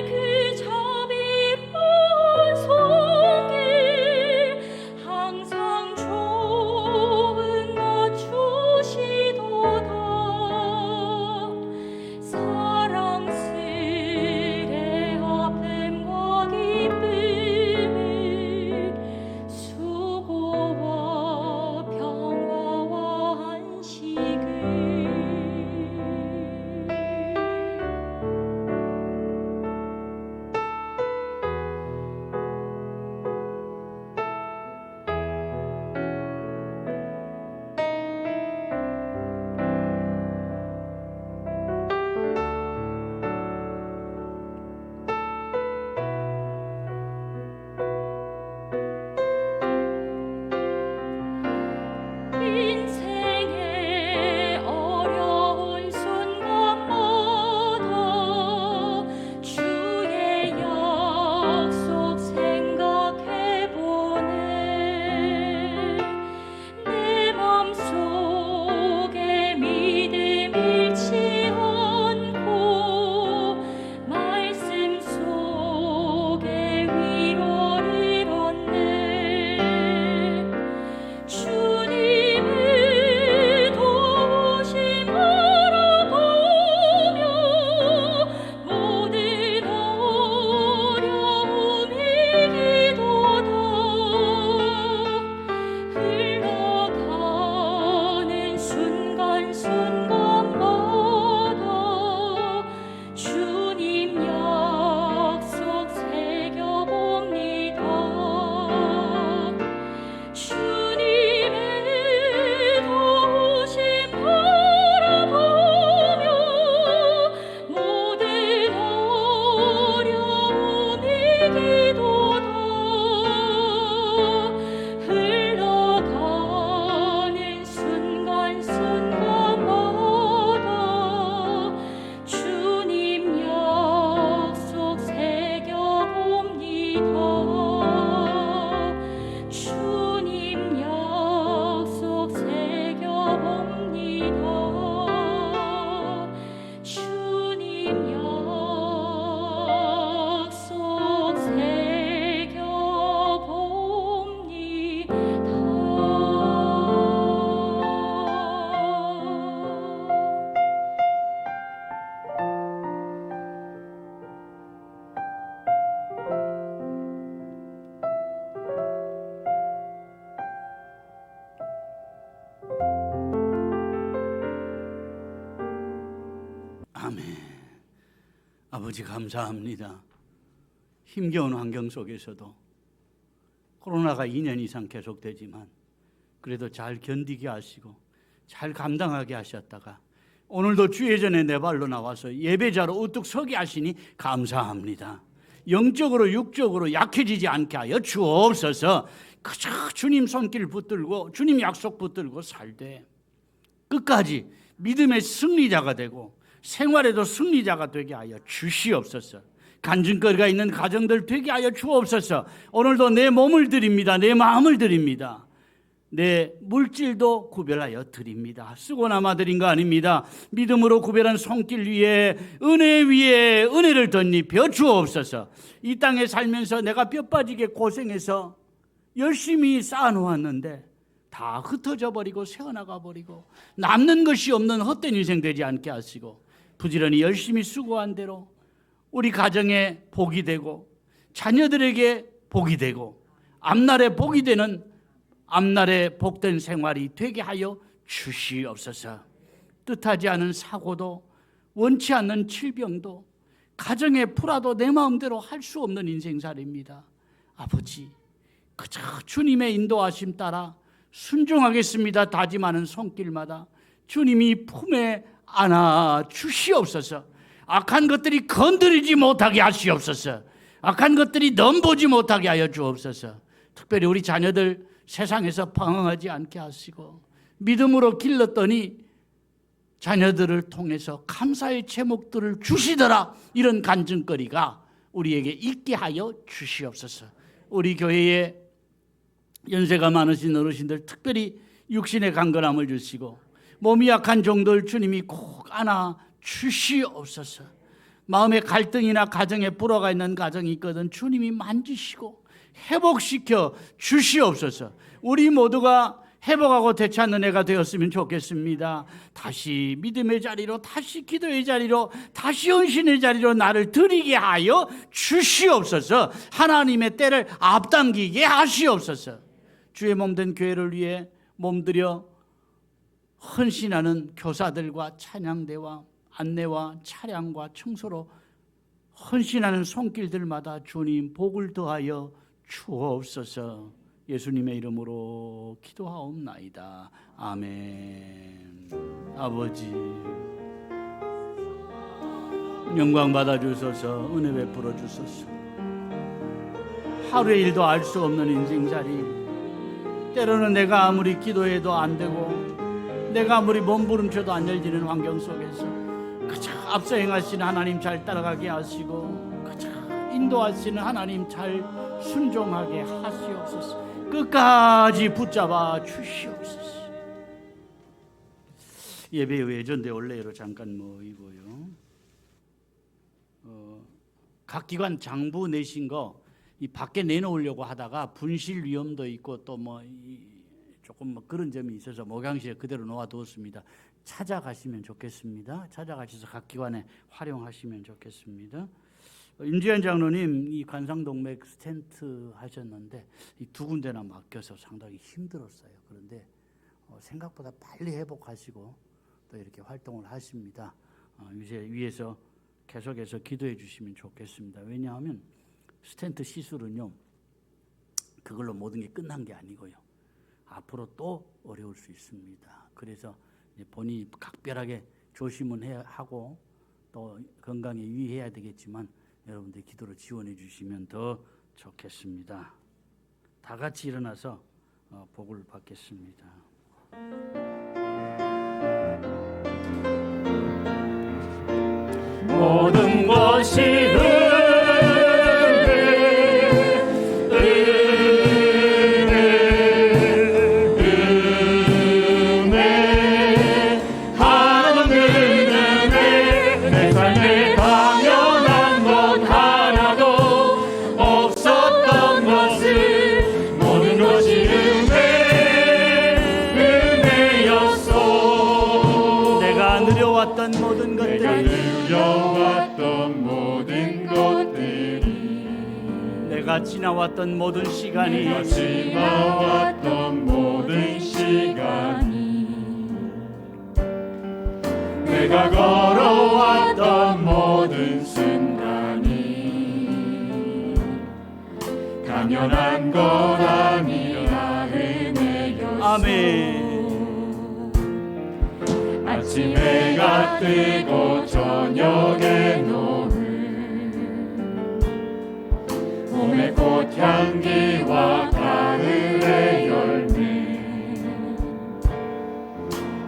그 자비로운 손길 항상 좋은 것 주시도다 사랑스레 아픔과 기쁨을 수고와 평화와 안식을 인생의 어려운 순간마다 주의 약속 생각해보네 내 맘속에 믿음 잃지 않고 말씀 속에 위로를 얻네 주님의 도우심 바라보며 모든 어려움 이기도다 흘러가는 순간순간마다 주님 약속 새겨봅니다 주님의 도우심 바라보며 모든 어려움 이기도다 흘러가는 순간순간마다 주님 약속 새겨봅니다 주님 약속 새겨봅니다 주님 약속 새겨봅니다 아멘. 아버지 감사합니다. 힘겨운 환경 속에서도 코로나가 2년 이상 계속되지만 그래도 잘 견디게 하시고 잘 감당하게 하셨다가 오늘도 주의 전에 내 발로 나와서 예배자로 우뚝 서게 하시니 감사합니다. 영적으로 육적으로 약해지지 않게 하여 주옵소서. 그저 주님 손길 붙들고 주님 약속 붙들고 살되 끝까지 믿음의 승리자가 되고 생활에도 승리자가 되게 하여 주시옵소서. 간증거리가 있는 가정들 되게 하여 주옵소서. 오늘도 내 몸을 드립니다. 내 마음을 드립니다. 내 물질도 구별하여 드립니다. 쓰고 남아 드린 거 아닙니다. 믿음으로 구별한 손길 위에 은혜에 은혜를 덧입혀 주옵소서. 이 땅에 살면서 내가 뼈 빠지게 고생해서 열심히 쌓아놓았는데 다 흩어져 버리고 새어나가 버리고 남는 것이 없는 헛된 인생 되지 않게 하시고 부지런히 열심히 수고한 대로 우리 가정에 복이 되고 자녀들에게 복이 되고 앞날에 복이 되는 앞날에 복된 생활이 되게 하여 주시옵소서. 뜻하지 않은 사고도 원치 않는 질병도 가정의 불화도 내 마음대로 할 수 없는 인생살이입니다. 아버지, 그저 주님의 인도하심 따라 순종하겠습니다. 다짐하는 손길마다 주님이 품에 안아 주시옵소서. 악한 것들이 건드리지 못하게 하시옵소서. 악한 것들이 넘보지 못하게 하여 주옵소서. 특별히 우리 자녀들 세상에서 방황하지 않게 하시고 믿음으로 길렀더니 자녀들을 통해서 감사의 제목들을 주시더라. 이런 간증거리가 우리에게 있게 하여 주시옵소서. 우리 교회에 연세가 많으신 어르신들 특별히 육신의 강건함을 주시고 몸이 약한 종들 주님이 꼭 안아 주시옵소서. 마음의 갈등이나 가정에 불화가 있는 가정이 있거든 주님이 만지시고 회복시켜 주시옵소서. 우리 모두가 회복하고 되찾는 애가 되었으면 좋겠습니다. 다시 믿음의 자리로, 다시 기도의 자리로, 다시 헌신의 자리로 나를 드리게 하여 주시옵소서. 하나님의 때를 앞당기게 하시옵소서. 주의 몸된 교회를 위해 몸들여 헌신하는 교사들과 찬양대와 안내와 차량과 청소로 헌신하는 손길들마다 주님 복을 더하여 주옵소서. 예수님의 이름으로 기도하옵나이다. 아멘. 아버지, 영광 받아 주소서. 은혜 베풀어 주소서. 하루의 일도 알 수 없는 인생살이, 때로는 내가 아무리 기도해도 안 되고 내가 아무리 몸부림쳐도 안 열리는 환경 속에서 그저 앞서 행하시는 하나님 잘 따라가게 하시고 그저 인도하시는 하나님 잘 순종하게 하시옵소서. 끝까지 붙잡아 주시옵소서. 예배 후에 전대 원래로 잠깐 모이고요. 각 기관 장부 내신 거 이 밖에 내놓으려고 하다가 분실 위험도 있고 또 조금 그런 점이 있어서 목양실에 그대로 놓아두었습니다. 찾아가시면 좋겠습니다. 찾아가셔서 각 기관에 활용하시면 좋겠습니다. 임지현 장로님 이 관상동맥 스텐트 하셨는데 이 두 군데나 맡겨서 상당히 힘들었어요. 그런데 생각보다 빨리 회복하시고 또 이렇게 활동을 하십니다. 위에서 계속해서 기도해 주시면 좋겠습니다. 왜냐하면 스텐트 시술은요, 그걸로 모든 게 끝난 게 아니고요. 앞으로 또 어려울 수 있습니다. 그래서 본인이 각별하게 조심은 해야 하고 또 건강에 유의해야 되겠지만 여러분들 기도로 지원해 주시면 더 좋겠습니다. 다 같이 일어나서 복을 받겠습니다. 모든 것이 내가 지나왔던 모든 시간이 내가 걸어왔던 모든 순간이 당연한 것 아니라 은혜였소. 아멘. 아침 해가 뜨고 저녁에 노을 봄의 꽃향기와 가을의 열매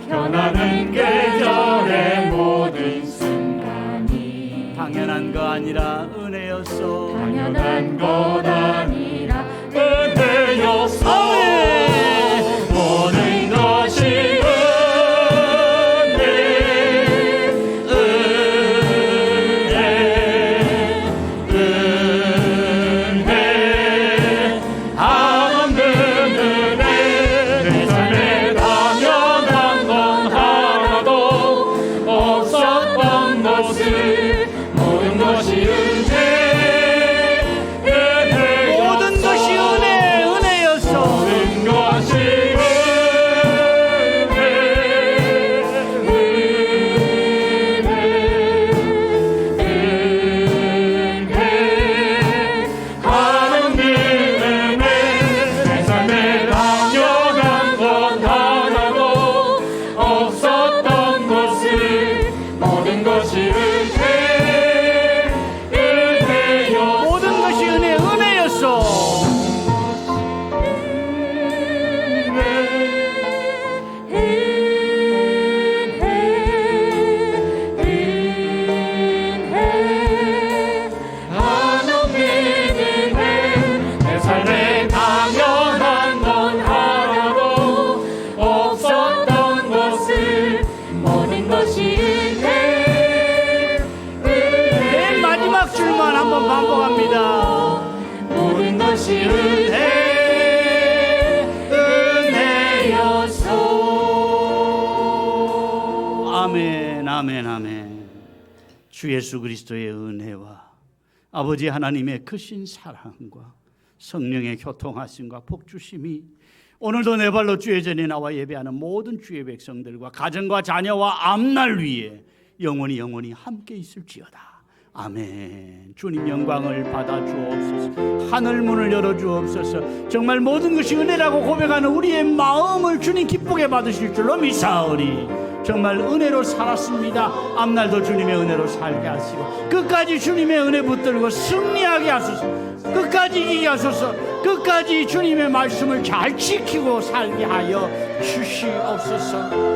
변하는 계절의 모든 순간이 당연한 거 아니라 은혜였소. 당연한 것 아니라 은혜였소. 모든 것이 모든 것이 은혜였소. 모든 것이 은혜였소. 내 삶에 당연한 건 하나도 없었던 것을 모든 것이 맨 마지막 줄만 한번 반복합니다. 모든 것이 은혜였소. 아멘, 아멘, 아멘. 주 예수 그리스도의 은혜와 아버지 하나님의 크신 사랑과 성령의 교통하심과 복주심이 오늘도 내 발로 주의 전에 나와 예배하는 모든 주의 백성들과 가정과 자녀와 앞날 위에 영원히 함께 있을지어다. 아멘. 주님 영광을 받아 주옵소서. 하늘 문을 열어 주옵소서. 정말 모든 것이 은혜라고 고백하는 우리의 마음을 주님 기쁘게 받으실 줄로 믿사오니 정말 은혜로 살았습니다. 앞날도 주님의 은혜로 살게 하시고 끝까지 주님의 은혜 붙들고 승리하게 하소서. 끝까지 이기게 하소서. 끝까지 주님의 말씀을 잘 지키고 살게 하여 주시옵소서.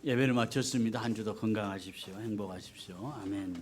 예배를 마쳤습니다. 한 주도 건강하십시오. 행복하십시오. 아멘.